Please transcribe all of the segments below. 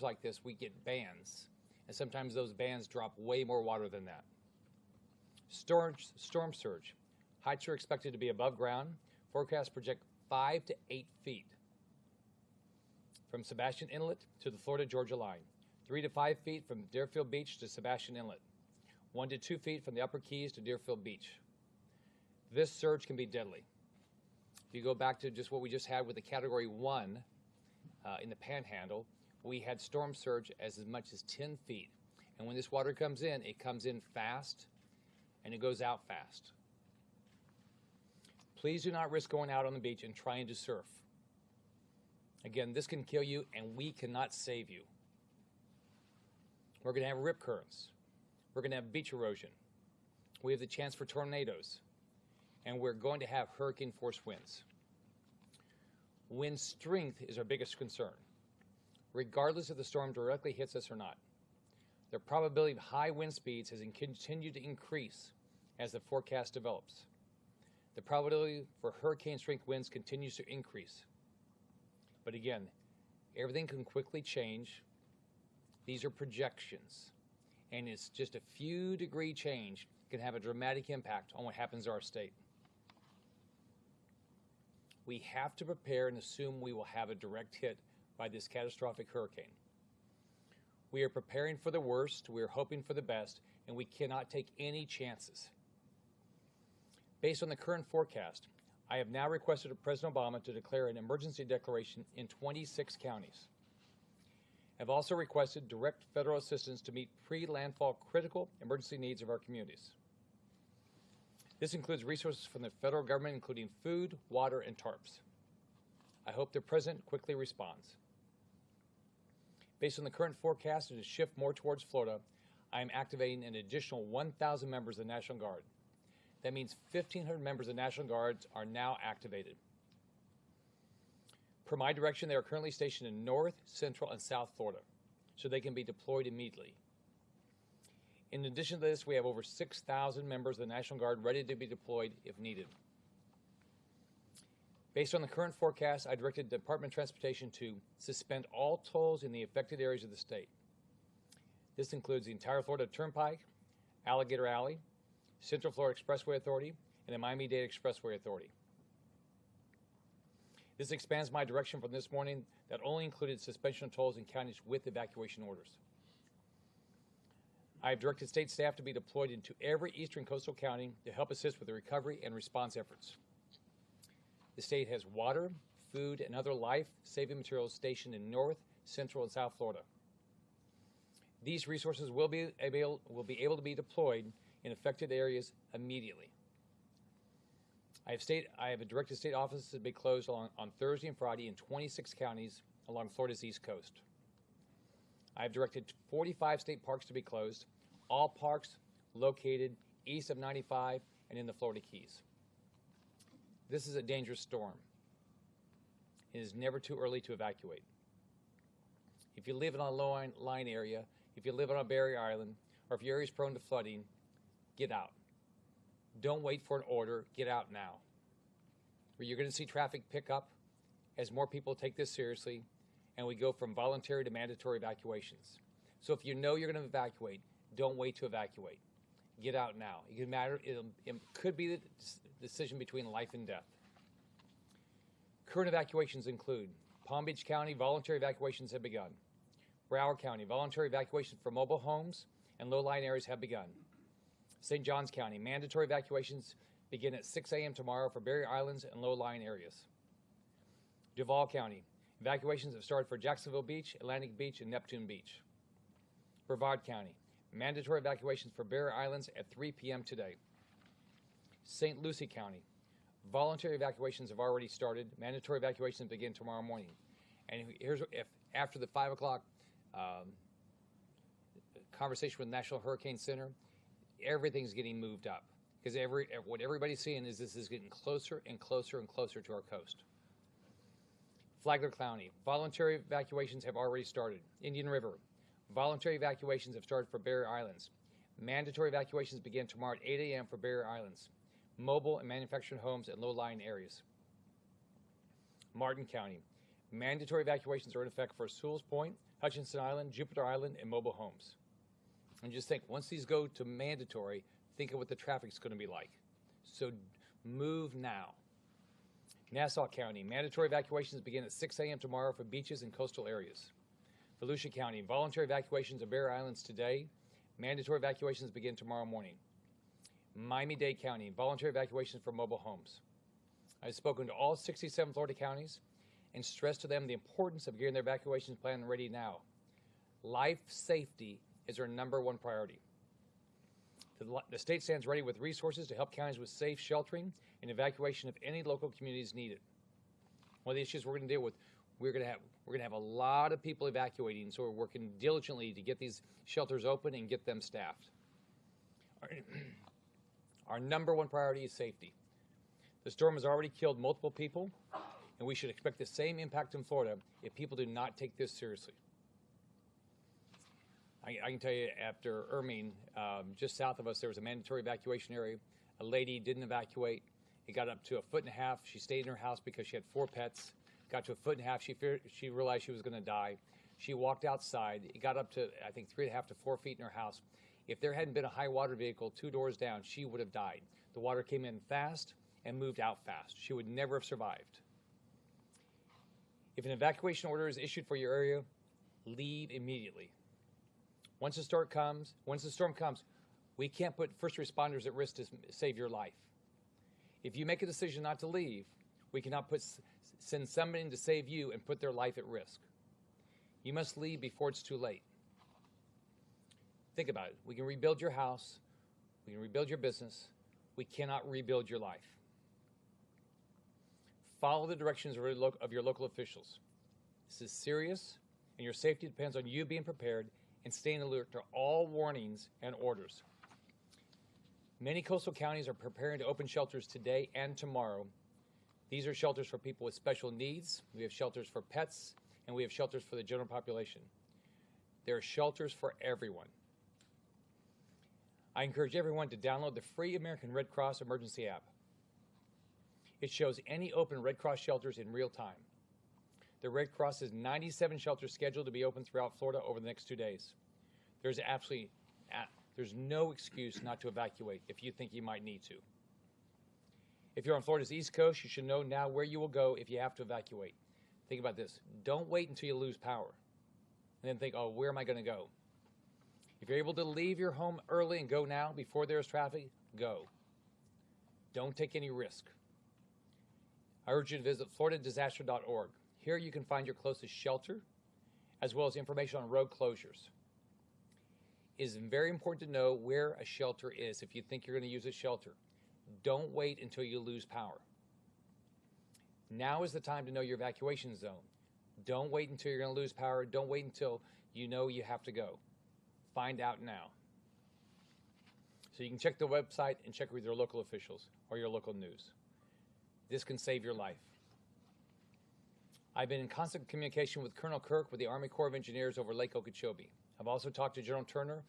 like this, we get bands, and sometimes those bands drop way more water than that. Storm surge. Heights are expected to be above ground. Forecasts project 5 to 8 feet from Sebastian Inlet to the Florida-Georgia line, 3 to 5 feet from Deerfield Beach to Sebastian Inlet, 1 to 2 feet from the Upper Keys to Deerfield Beach. This surge can be deadly. If you go back to just what we just had with the Category 1 in the Panhandle, we had storm surge as much as 10 feet. And when this water comes in, it comes in fast and it goes out fast. Please do not risk going out on the beach and trying to surf. Again, this can kill you and we cannot save you. We're going to have rip currents. We're going to have beach erosion. We have the chance for tornadoes. And we're going to have hurricane force winds. Wind strength is our biggest concern, regardless if the storm directly hits us or not. The probability of high wind speeds has continued to increase as the forecast develops. The probability for hurricane strength winds continues to increase. But again, everything can quickly change. These are projections, and it's just a few degree change can have a dramatic impact on what happens to our state. We have to prepare and assume we will have a direct hit by this catastrophic hurricane. We are preparing for the worst, we are hoping for the best, and we cannot take any chances. Based on the current forecast, I have now requested of President Obama to declare an emergency declaration in 26 counties. I've also requested direct federal assistance to meet pre-landfall critical emergency needs of our communities. This includes resources from the federal government, including food, water, and tarps. I hope the President quickly responds. Based on the current forecast and to shift more towards Florida, I am activating an additional 1,000 members of the National Guard. That means 1,500 members of the National Guards are now activated. Per my direction, they are currently stationed in North, Central, and South Florida, so they can be deployed immediately. In addition to this, we have over 6,000 members of the National Guard ready to be deployed if needed. Based on the current forecast, I directed the Department of Transportation to suspend all tolls in the affected areas of the state. This includes the entire Florida Turnpike, Alligator Alley, Central Florida Expressway Authority, and the Miami-Dade Expressway Authority. This expands my direction from this morning that only included suspension of tolls in counties with evacuation orders. I have directed state staff to be deployed into every eastern coastal county to help assist with the recovery and response efforts. The state has water, food, and other life-saving materials stationed in North, Central, and South Florida. These resources will be able to be deployed in affected areas immediately. I have directed state offices to be closed on Thursday and Friday in 26 counties along Florida's east coast. I have directed 45 state parks to be closed, all parks located east of 95 and in the Florida Keys. This is a dangerous storm. It is never too early to evacuate. If you live in a low-lying area, if you live on a barrier island, or if your area is prone to flooding, get out. Don't wait for an order, get out now. You're going to see traffic pick up as more people take this seriously, and we go from voluntary to mandatory evacuations. So if you know you're going to evacuate, don't wait to evacuate. Get out now. It could be the decision between life and death. Current evacuations include Palm Beach County, voluntary evacuations have begun. Broward County, voluntary evacuations for mobile homes and low-lying areas have begun. St. Johns County, mandatory evacuations begin at 6 a.m. tomorrow for barrier islands and low-lying areas. Duval County, evacuations have started for Jacksonville Beach, Atlantic Beach, and Neptune Beach. Brevard County, mandatory evacuations for barrier islands at 3 p.m. today. St. Lucie County, voluntary evacuations have already started. Mandatory evacuations begin tomorrow morning. And here's if after the 5 o'clock conversation with National Hurricane Center, everything's getting moved up because what everybody's seeing is this is getting closer and closer and closer to our coast. Flagler County, voluntary evacuations have already started. Indian River, voluntary evacuations have started for barrier islands. Mandatory evacuations begin tomorrow at 8 a.m. for barrier islands, mobile and manufactured homes and low-lying areas. Martin County, mandatory evacuations are in effect for Sewell's Point, Hutchinson Island, Jupiter Island, and mobile homes. And just think, once these go to mandatory, think of what the traffic's going to be like. So move now. Nassau County, mandatory evacuations begin at 6 a.m. tomorrow for beaches and coastal areas. Volusia County, voluntary evacuations of Barrier Islands today. Mandatory evacuations begin tomorrow morning. Miami-Dade County, voluntary evacuations for mobile homes. I've spoken to all 67 Florida counties and stressed to them the importance of getting their evacuations plan ready now. Life safety is our #1 priority. The state stands ready with resources to help counties with safe sheltering and evacuation if any local communities need it. One of the issues we're going to deal with, we're going to have a lot of people evacuating, so we're working diligently to get these shelters open and get them staffed. Our #1 priority is safety. The storm has already killed multiple people, and we should expect the same impact in Florida if people do not take this seriously. I can tell you, after Hermine, just south of us, there was a mandatory evacuation area. A lady didn't evacuate. It got up to 1.5 feet. She stayed in her house because she had 4 pets. Got to 1.5 feet. She realized she was going to die. She walked outside. It got up to, I think, 3.5 to 4 feet in her house. If there hadn't been a high water vehicle 2 doors down, she would have died. The water came in fast and moved out fast. She would never have survived. If an evacuation order is issued for your area, leave immediately. Once the storm comes, we can't put first responders at risk to save your life. If you make a decision not to leave, we cannot send somebody in to save you and put their life at risk. You must leave before it's too late. Think about it. We can rebuild your house. We can rebuild your business. We cannot rebuild your life. Follow the directions of your local officials. This is serious, and your safety depends on you being prepared and staying alert to all warnings and orders. Many coastal counties are preparing to open shelters today and tomorrow. These are shelters for people with special needs. We have shelters for pets, and we have shelters for the general population. There are shelters for everyone. I encourage everyone to download the free American Red Cross emergency app. It shows any open Red Cross shelters in real time. The Red Cross has 97 shelters scheduled to be open throughout Florida over the next 2 days. There's no excuse not to evacuate if you think you might need to. If you're on Florida's East Coast, you should know now where you will go if you have to evacuate. Think about this. Don't wait until you lose power and then think, oh, where am I going to go? If you're able to leave your home early and go now before there's traffic, go. Don't take any risk. I urge you to visit floridadisaster.org. Here you can find your closest shelter, as well as information on road closures. It is very important to know where a shelter is if you think you're going to use a shelter. Don't wait until you lose power. Now is the time to know your evacuation zone. Don't wait until you're going to lose power. Don't wait until you know you have to go. Find out now. So you can check the website and check with your local officials or your local news. This can save your life. I've been in constant communication with Colonel Kirk with the Army Corps of Engineers over Lake Okeechobee. I've also talked to General Turner,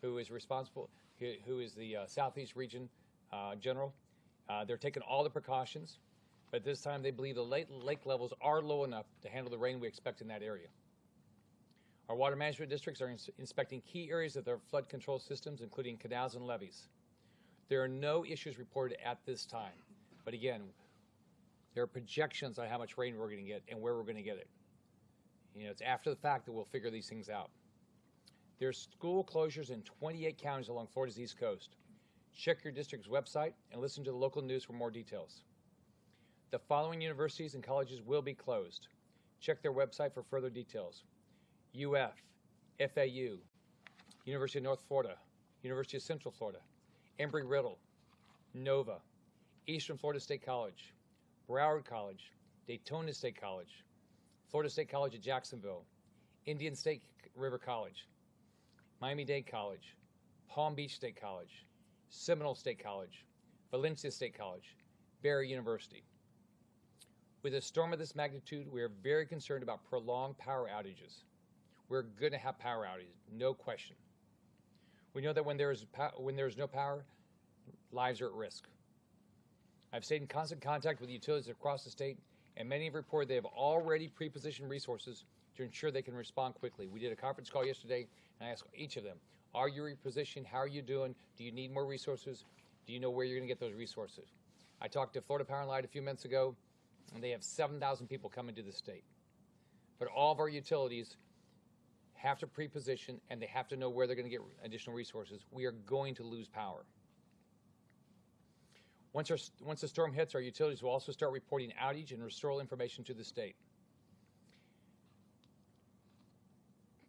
who is the Southeast Region General. They're taking all the precautions, but this time they believe the lake levels are low enough to handle the rain we expect in that area. Our water management districts are inspecting key areas of their flood control systems, including canals and levees. There are no issues reported at this time, but again, there are projections on how much rain we're going to get and where we're going to get it. It's after the fact that we'll figure these things out. There's school closures in 28 counties along Florida's East Coast. Check your district's website and listen to the local news for more details. The following universities and colleges will be closed. Check their website for further details. UF, FAU, University of North Florida, University of Central Florida, Embry-Riddle, Nova, Eastern Florida State College, Broward College, Daytona State College, Florida State College at Jacksonville, Indian State River College, Miami-Dade College, Palm Beach State College, Seminole State College, Valencia State College, Barry University. With a storm of this magnitude, we are very concerned about prolonged power outages. We're going to have power outages, no question. We know that when there is no power, lives are at risk. I've stayed in constant contact with utilities across the state, and many have reported they have already pre-positioned resources to ensure they can respond quickly. We did a conference call yesterday, and I asked each of them, are you repositioned? How are you doing? Do you need more resources? Do you know where you're going to get those resources? I talked to Florida Power and Light a few minutes ago, and they have 7,000 people coming to the state. But all of our utilities have to pre-position, and they have to know where they're going to get additional resources. We are going to lose power. Once the storm hits, our utilities will also start reporting outage and restoral information to the state.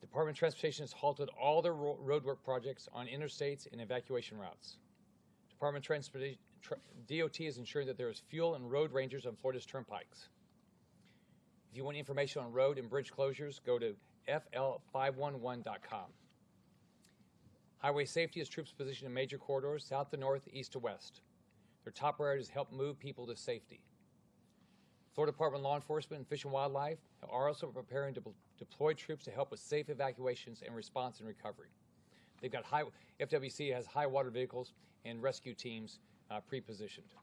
Department of Transportation has halted all their roadwork projects on interstates and evacuation routes. Department of Transportation, DOT is ensuring that there is fuel and road rangers on Florida's turnpikes. If you want information on road and bridge closures, go to fl511.com. Highway safety has troops positioned in major corridors, south to north, east to west. Their top priority is to help move people to safety. Florida Department of Law Enforcement and Fish and Wildlife are also preparing to deploy troops to help with safe evacuations and response and recovery. They've got FWC has high water vehicles and rescue teams pre-positioned.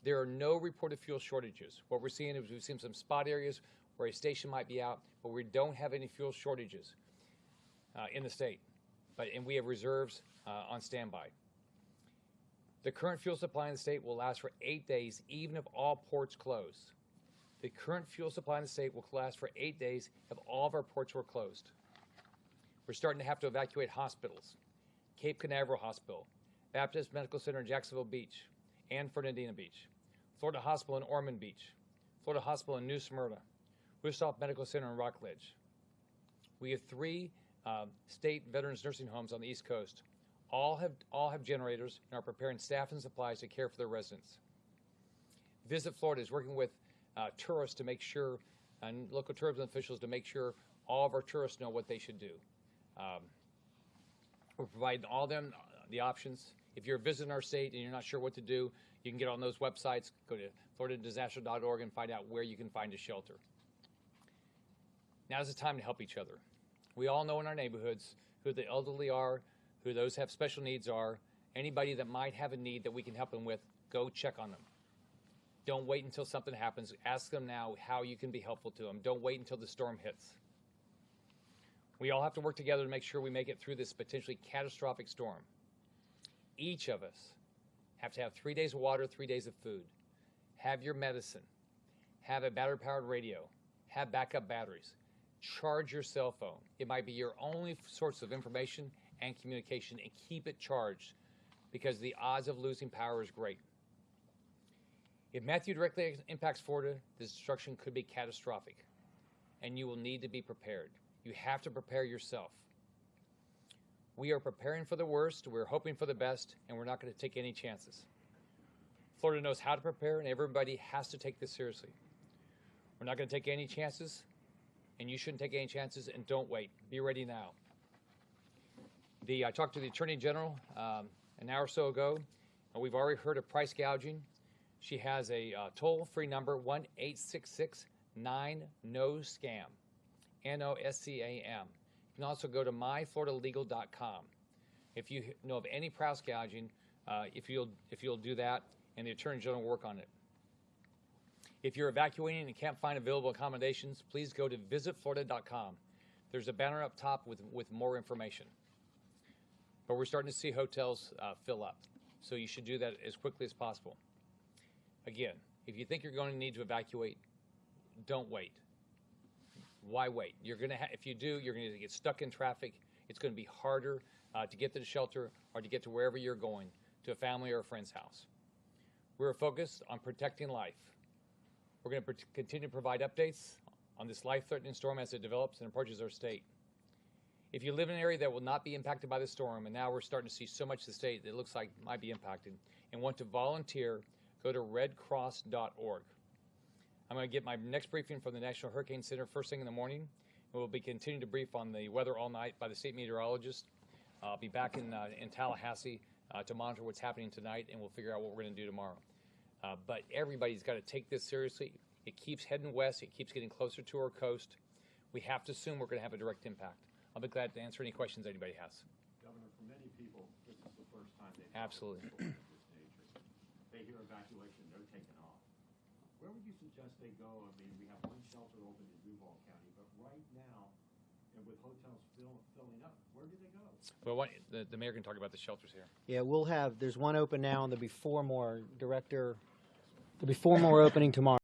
There are no reported fuel shortages. What we're seeing is we've seen some spot areas where a station might be out, but we don't have any fuel shortages in the state. And we have reserves on standby. The current fuel supply in the state will last for 8 days, even if all ports close. The current fuel supply in the state will last for 8 days if all of our ports were closed. We're starting to have to evacuate hospitals. Cape Canaveral Hospital, Baptist Medical Center in Jacksonville Beach, and Fernandina Beach, Florida Hospital in Ormond Beach, Florida Hospital in New Smyrna, Rustolph Medical Center in Rockledge. We have 3 state veterans nursing homes on the East Coast. All have generators and are preparing staff and supplies to care for their residents. Visit Florida is working with tourists to make sure, and local tourism officials to make sure all of our tourists know what they should do. We're providing all of them the options. If you're visiting our state and you're not sure what to do, you can get on those websites, go to floridadisaster.org and find out where you can find a shelter. Now is the time to help each other. We all know in our neighborhoods who the elderly are, who those have special needs are. Anybody that might have a need that we can help them with, go check on them. Don't wait until something happens. Ask them now how you can be helpful to them. Don't wait until the storm hits. We all have to work together to make sure we make it through this potentially catastrophic storm. Each of us have to have 3 days of water, 3 days of food. Have your medicine. Have a battery-powered radio. Have backup batteries. Charge your cell phone. It might be your only source of information and communication, and keep it charged because the odds of losing power is great. If Matthew directly impacts Florida, the destruction could be catastrophic, and you will need to be prepared. You have to prepare yourself. We are preparing for the worst, we're hoping for the best, and we're not going to take any chances. Florida knows how to prepare, and everybody has to take this seriously. We're not going to take any chances, and you shouldn't take any chances, and don't wait. Be ready now. I talked to the Attorney General an hour or so ago, and we've already heard of price gouging. She has a toll-free number, 1-866-9-NO-SCAM, N-O-S-C-A-M. You can also go to myfloridalegal.com. If you know of any price gouging, if you'll do that, and the Attorney General will work on it. If you're evacuating and can't find available accommodations, please go to visitflorida.com. There's a banner up top with more information. But we're starting to see hotels fill up, so you should do that as quickly as possible. Again, if you think you're going to need to evacuate, don't wait. Why wait? If you do, you're going to get stuck in traffic. It's going to be harder to get to the shelter or to get to wherever you're going, to a family or a friend's house. We're focused on protecting life. We're going to continue to provide updates on this life-threatening storm as it develops and approaches our state. If you live in an area that will not be impacted by the storm, and now we're starting to see so much of the state that it looks like might be impacted, and want to volunteer, go to redcross.org. I'm going to get my next briefing from the National Hurricane Center first thing in the morning. We'll be continuing to brief on the weather all night by the state meteorologist. I'll be back in Tallahassee to monitor what's happening tonight, and we'll figure out what we're going to do tomorrow. But everybody's got to take this seriously. It keeps heading west. It keeps getting closer to our coast. We have to assume we're going to have a direct impact. I'll be glad to answer any questions anybody has. Governor, for many people, this is the first time they've Absolutely. of this nature. They hear evacuation, they're taking off. where would you suggest they go? I mean, we have one shelter open in Duval County, but right now, and with hotels filling up, where do they go? Well, the mayor can talk about the shelters here. Yeah, there's one open now, and there'll be four more, Director. There'll be four more opening tomorrow.